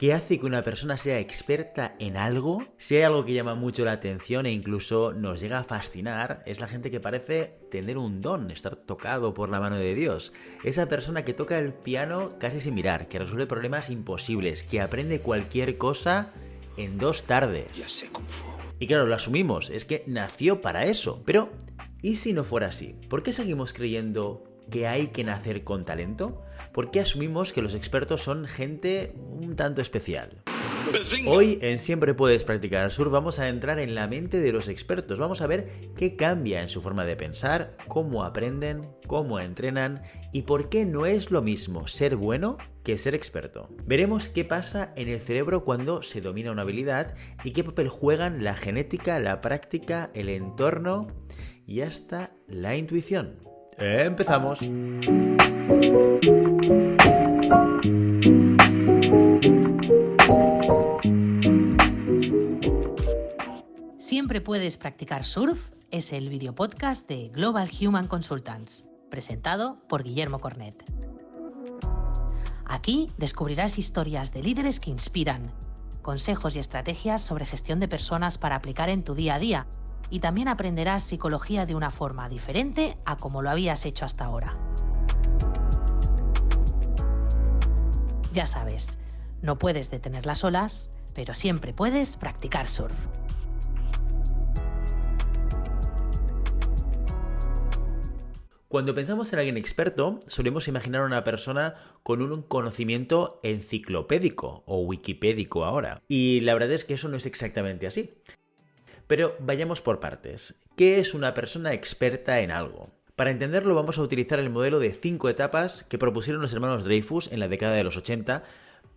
¿Qué hace que una persona sea experta en algo? Si hay algo que llama mucho la atención e incluso nos llega a fascinar, es la gente que parece tener un don, estar tocado por la mano de Dios. Esa persona que toca el piano casi sin mirar, que resuelve problemas imposibles, que aprende cualquier cosa en 2 tardes. Ya sé Kung Fu. Y claro, lo asumimos, es que nació para eso. Pero, ¿y si no fuera así? ¿Por qué seguimos creyendo que hay que nacer con talento? ¿Por qué asumimos que los expertos son gente un tanto especial? Hoy en Siempre Puedes Practicar Surf vamos a entrar en la mente de los expertos. Vamos a ver qué cambia en su forma de pensar, cómo aprenden, cómo entrenan y por qué no es lo mismo ser bueno que ser experto. Veremos qué pasa en el cerebro cuando se domina una habilidad y qué papel juegan la genética, la práctica, el entorno y hasta la intuición. ¡Empezamos! Siempre Puedes Practicar Surf es el videopodcast de Global Human Consultants, presentado por Guillermo Cornet. Aquí descubrirás historias de líderes que inspiran, consejos y estrategias sobre gestión de personas para aplicar en tu día a día, y también aprenderás psicología de una forma diferente a como lo habías hecho hasta ahora. Ya sabes, no puedes detener las olas, pero siempre puedes practicar surf. Cuando pensamos en alguien experto, solemos imaginar a una persona con un conocimiento enciclopédico o wikipédico ahora. Y la verdad es que eso no es exactamente así. Pero vayamos por partes. ¿Qué es una persona experta en algo? Para entenderlo vamos a utilizar el modelo de 5 etapas que propusieron los hermanos Dreyfus en la década de los 80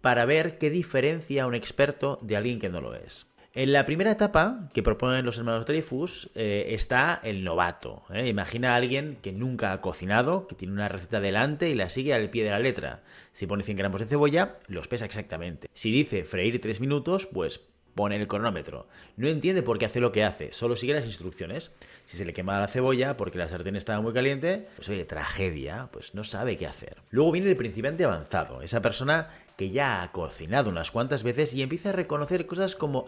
para ver qué diferencia a un experto de alguien que no lo es. En la primera etapa que proponen los hermanos Dreyfus está el novato. Imagina a alguien que nunca ha cocinado, que tiene una receta delante y la sigue al pie de la letra. Si pone 100 gramos de cebolla, los pesa exactamente. Si dice freír 3 minutos, pues pone el cronómetro. No entiende por qué hace lo que hace, solo sigue las instrucciones. Si se le quema la cebolla porque la sartén estaba muy caliente, pues oye, tragedia, pues no sabe qué hacer. Luego viene el principiante avanzado, esa persona que ya ha cocinado unas cuantas veces y empieza a reconocer cosas como,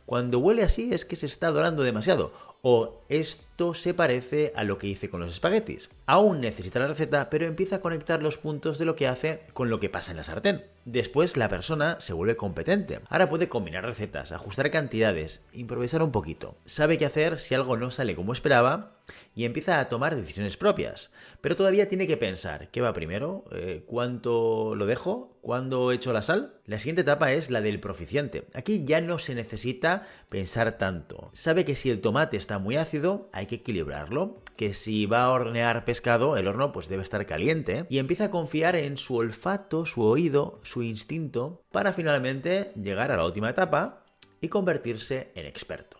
cuando huele así es que se está dorando demasiado. O esto se parece a lo que hice con los espaguetis. Aún necesita la receta, pero empieza a conectar los puntos de lo que hace con lo que pasa en la sartén. Después la persona se vuelve competente. Ahora puede combinar recetas, ajustar cantidades, improvisar un poquito. Sabe qué hacer si algo no sale como esperaba y empieza a tomar decisiones propias. Pero todavía tiene que pensar, ¿qué va primero? ¿Cuánto lo dejo? ¿Cuándo echo la sal? La siguiente etapa es la del proficiente. Aquí ya no se necesita pensar tanto. Sabe que si el tomate está muy ácido, hay que equilibrarlo. Que si va a hornear pescado, el horno pues debe estar caliente. Y empieza a confiar en su olfato, su oído, su instinto, para finalmente llegar a la última etapa y convertirse en experto.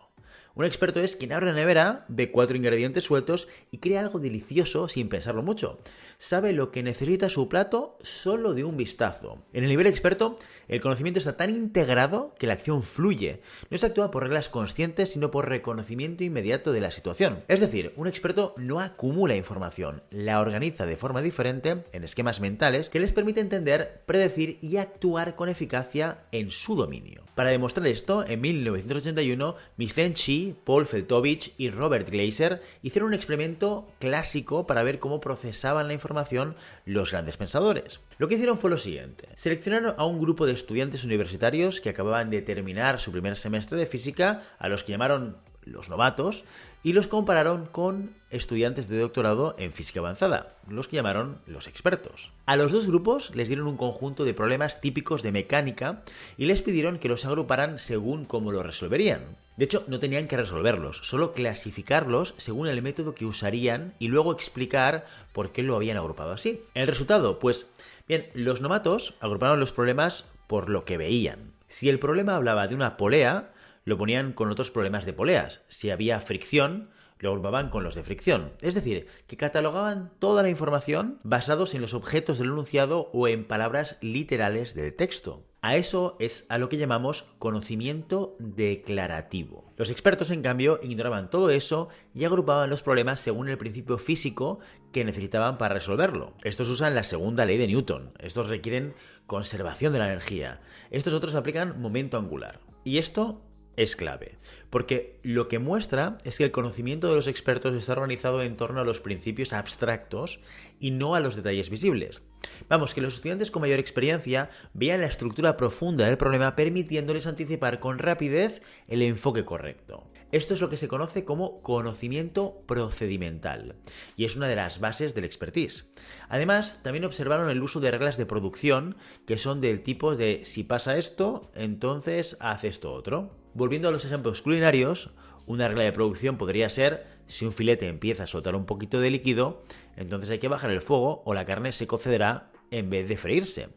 Un experto es quien abre la nevera, ve 4 ingredientes sueltos y crea algo delicioso sin pensarlo mucho. Sabe lo que necesita su plato solo de un vistazo. En el nivel experto, el conocimiento está tan integrado que la acción fluye. No se actúa por reglas conscientes, sino por reconocimiento inmediato de la situación. Es decir, un experto no acumula información, la organiza de forma diferente en esquemas mentales que les permite entender, predecir y actuar con eficacia en su dominio. Para demostrar esto, en 1981, Micheline Chi, Paul Feltovich y Robert Glaser hicieron un experimento clásico para ver cómo procesaban la información los grandes pensadores. Lo que hicieron fue lo siguiente. Seleccionaron a un grupo de estudiantes universitarios que acababan de terminar su primer semestre de física, a los que llamaron los novatos, y los compararon con estudiantes de doctorado en física avanzada, los que llamaron los expertos. A los dos grupos les dieron un conjunto de problemas típicos de mecánica y les pidieron que los agruparan según cómo lo resolverían. De hecho, no tenían que resolverlos, solo clasificarlos según el método que usarían y luego explicar por qué lo habían agrupado así. El resultado, pues, bien, los novatos agruparon los problemas por lo que veían. Si el problema hablaba de una polea, lo ponían con otros problemas de poleas. Si había fricción, lo agrupaban con los de fricción. Es decir, que catalogaban toda la información basados en los objetos del enunciado o en palabras literales del texto. A eso es a lo que llamamos conocimiento declarativo. Los expertos, en cambio, ignoraban todo eso y agrupaban los problemas según el principio físico que necesitaban para resolverlo. Estos usan la segunda ley de Newton. Estos requieren conservación de la energía. Estos otros aplican momento angular. Y esto es clave, porque lo que muestra es que el conocimiento de los expertos está organizado en torno a los principios abstractos y no a los detalles visibles. Vamos, que los estudiantes con mayor experiencia vean la estructura profunda del problema, permitiéndoles anticipar con rapidez el enfoque correcto. Esto es lo que se conoce como conocimiento procedimental y es una de las bases del expertise. Además, también observaron el uso de reglas de producción que son del tipo de si pasa esto, entonces haz esto otro. Volviendo a los ejemplos culinarios, una regla de producción podría ser si un filete empieza a soltar un poquito de líquido, entonces hay que bajar el fuego o la carne se cocerá en vez de freírse.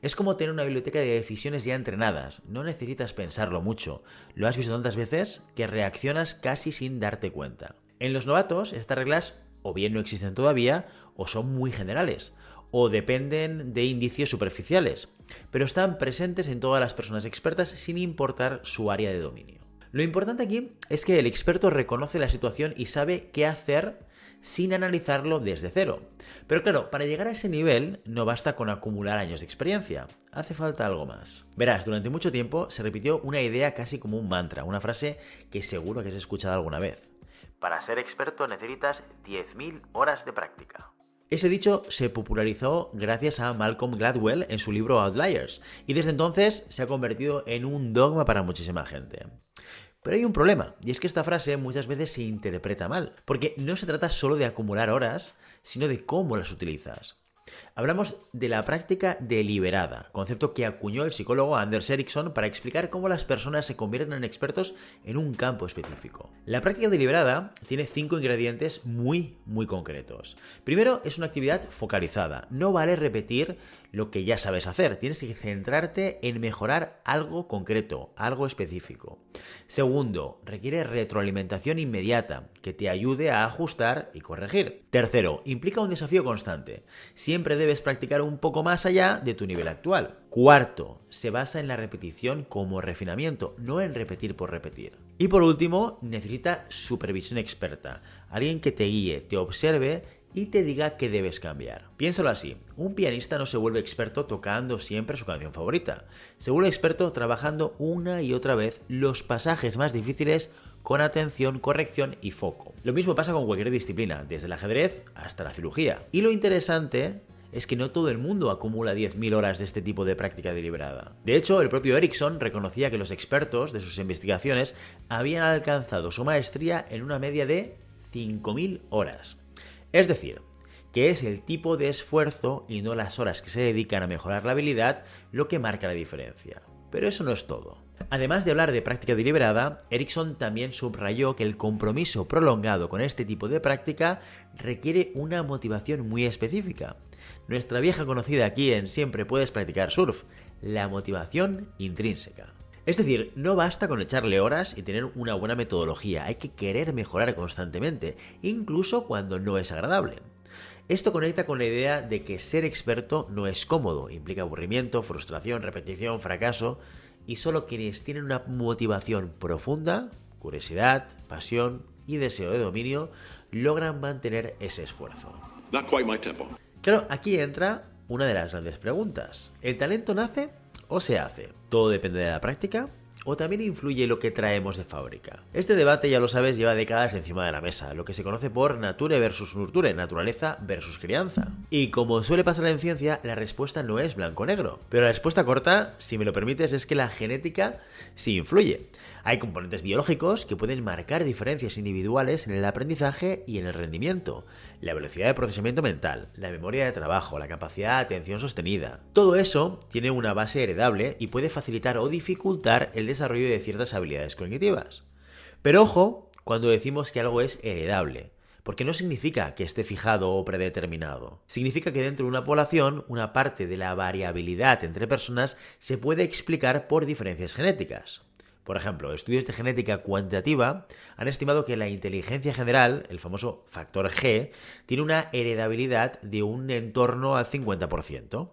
Es como tener una biblioteca de decisiones ya entrenadas, no necesitas pensarlo mucho, lo has visto tantas veces que reaccionas casi sin darte cuenta. En los novatos, estas reglas o bien no existen todavía o son muy generales, o dependen de indicios superficiales, pero están presentes en todas las personas expertas sin importar su área de dominio. Lo importante aquí es que el experto reconoce la situación y sabe qué hacer sin analizarlo desde cero. Pero claro, para llegar a ese nivel no basta con acumular años de experiencia, hace falta algo más. Verás, durante mucho tiempo se repitió una idea casi como un mantra, una frase que seguro que has escuchado alguna vez. Para ser experto necesitas 10.000 horas de práctica. Ese dicho se popularizó gracias a Malcolm Gladwell en su libro Outliers, y desde entonces se ha convertido en un dogma para muchísima gente. Pero hay un problema, y es que esta frase muchas veces se interpreta mal, porque no se trata solo de acumular horas, sino de cómo las utilizas. Hablamos de la práctica deliberada, concepto que acuñó el psicólogo Anders Ericsson para explicar cómo las personas se convierten en expertos en un campo específico. La práctica deliberada tiene 5 ingredientes muy concretos. Primero, es una actividad focalizada. No vale repetir lo que ya sabes hacer, tienes que centrarte en mejorar algo concreto, algo específico. Segundo, requiere retroalimentación inmediata, que te ayude a ajustar y corregir. Tercero, implica un desafío constante. Siempre debes practicar un poco más allá de tu nivel actual. Cuarto, se basa en la repetición como refinamiento, no en repetir por repetir. Y por último, necesita supervisión experta, alguien que te guíe, te observe y te diga qué debes cambiar. Piénsalo así, un pianista no se vuelve experto tocando siempre su canción favorita, se vuelve experto trabajando una y otra vez los pasajes más difíciles con atención, corrección y foco. Lo mismo pasa con cualquier disciplina, desde el ajedrez hasta la cirugía. Y lo interesante es que no todo el mundo acumula 10.000 horas de este tipo de práctica deliberada. De hecho, el propio Ericsson reconocía que los expertos de sus investigaciones habían alcanzado su maestría en una media de 5.000 horas. Es decir, que es el tipo de esfuerzo y no las horas que se dedican a mejorar la habilidad lo que marca la diferencia. Pero eso no es todo. Además de hablar de práctica deliberada, Ericsson también subrayó que el compromiso prolongado con este tipo de práctica requiere una motivación muy específica. Nuestra vieja conocida aquí en Siempre Puedes Practicar Surf, la motivación intrínseca. Es decir, no basta con echarle horas y tener una buena metodología, hay que querer mejorar constantemente, incluso cuando no es agradable. Esto conecta con la idea de que ser experto no es cómodo, implica aburrimiento, frustración, repetición, fracaso, y solo quienes tienen una motivación profunda, curiosidad, pasión y deseo de dominio, logran mantener ese esfuerzo. Not quite my tempo. Claro, aquí entra una de las grandes preguntas. ¿El talento nace o se hace? ¿Todo depende de la práctica? ¿O también influye lo que traemos de fábrica? Este debate, ya lo sabes, lleva décadas encima de la mesa, lo que se conoce por nature versus nurture, naturaleza versus crianza. Y como suele pasar en ciencia, la respuesta no es blanco-negro. Pero la respuesta corta, si me lo permites, es que la genética sí influye. Hay componentes biológicos que pueden marcar diferencias individuales en el aprendizaje y en el rendimiento. La velocidad de procesamiento mental, la memoria de trabajo, la capacidad de atención sostenida. Todo eso tiene una base heredable y puede facilitar o dificultar el desarrollo de ciertas habilidades cognitivas. Pero ojo cuando decimos que algo es heredable, porque no significa que esté fijado o predeterminado. Significa que dentro de una población, una parte de la variabilidad entre personas se puede explicar por diferencias genéticas. Por ejemplo, estudios de genética cuantitativa han estimado que la inteligencia general, el famoso factor G, tiene una heredabilidad de un entorno al 50%.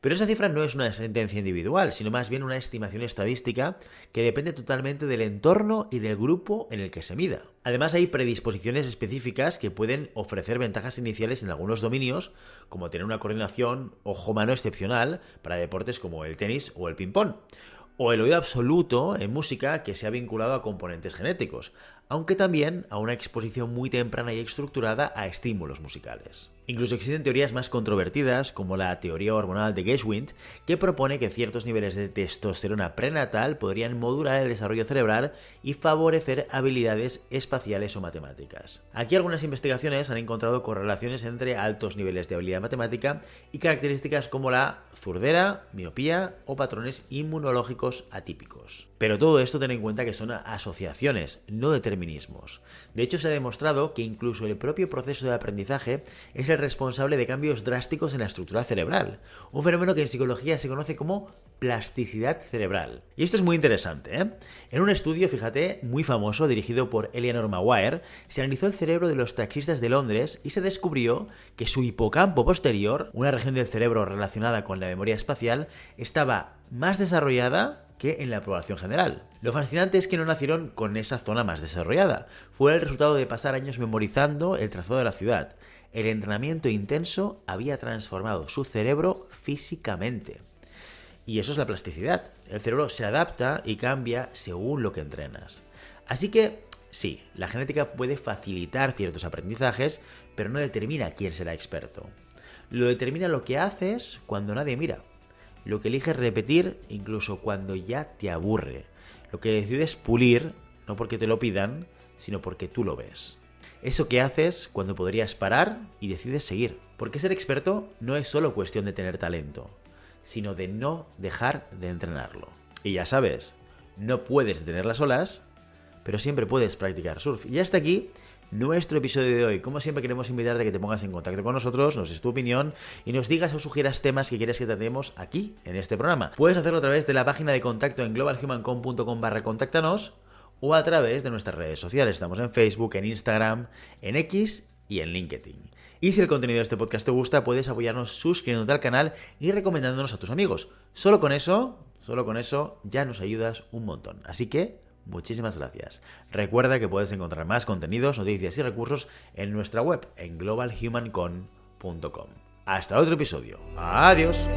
Pero esa cifra no es una sentencia individual, sino más bien una estimación estadística que depende totalmente del entorno y del grupo en el que se mida. Además, hay predisposiciones específicas que pueden ofrecer ventajas iniciales en algunos dominios, como tener una coordinación ojo-mano excepcional para deportes como el tenis o el ping-pong, o el oído absoluto en música que se ha vinculado a componentes genéticos, aunque también a una exposición muy temprana y estructurada a estímulos musicales. Incluso existen teorías más controvertidas, como la teoría hormonal de Geschwind, que propone que ciertos niveles de testosterona prenatal podrían modular el desarrollo cerebral y favorecer habilidades espaciales o matemáticas. Aquí algunas investigaciones han encontrado correlaciones entre altos niveles de habilidad matemática y características como la zurdera, miopía o patrones inmunológicos atípicos. Pero todo esto ten en cuenta que son asociaciones, no determinismos. De hecho, se ha demostrado que incluso el propio proceso de aprendizaje es el responsable de cambios drásticos en la estructura cerebral, un fenómeno que en psicología se conoce como plasticidad cerebral. Y esto es muy interesante, ¿eh? En un estudio, fíjate, muy famoso, dirigido por Eleanor Maguire, se analizó el cerebro de los taxistas de Londres y se descubrió que su hipocampo posterior, una región del cerebro relacionada con la memoria espacial, estaba más desarrollada que en la población general. Lo fascinante es que no nacieron con esa zona más desarrollada. Fue el resultado de pasar años memorizando el trazado de la ciudad. El entrenamiento intenso había transformado su cerebro físicamente. Y eso es la plasticidad. El cerebro se adapta y cambia según lo que entrenas. Así que, sí, la genética puede facilitar ciertos aprendizajes, pero no determina quién será experto. Lo determina lo que haces cuando nadie mira. Lo que eliges repetir incluso cuando ya te aburre. Lo que decides pulir, no porque te lo pidan, sino porque tú lo ves. Eso que haces cuando podrías parar y decides seguir. Porque ser experto no es solo cuestión de tener talento, sino de no dejar de entrenarlo. Y ya sabes, no puedes detener las olas, pero siempre puedes practicar surf. Y hasta aquí nuestro episodio de hoy. Como siempre, queremos invitarte a que te pongas en contacto con nosotros, nos des tu opinión y nos digas o sugieras temas que quieres que tratemos aquí en este programa. Puedes hacerlo a través de la página de contacto en globalhumancom.com/contáctanos o a través de nuestras redes sociales. Estamos en Facebook, en Instagram, en X y en LinkedIn. Y si el contenido de este podcast te gusta, puedes apoyarnos suscribiéndote al canal y recomendándonos a tus amigos. Solo con eso ya nos ayudas un montón. Así que muchísimas gracias. Recuerda que puedes encontrar más contenidos, noticias y recursos en nuestra web en globalhumancom.com. Hasta otro episodio. Adiós.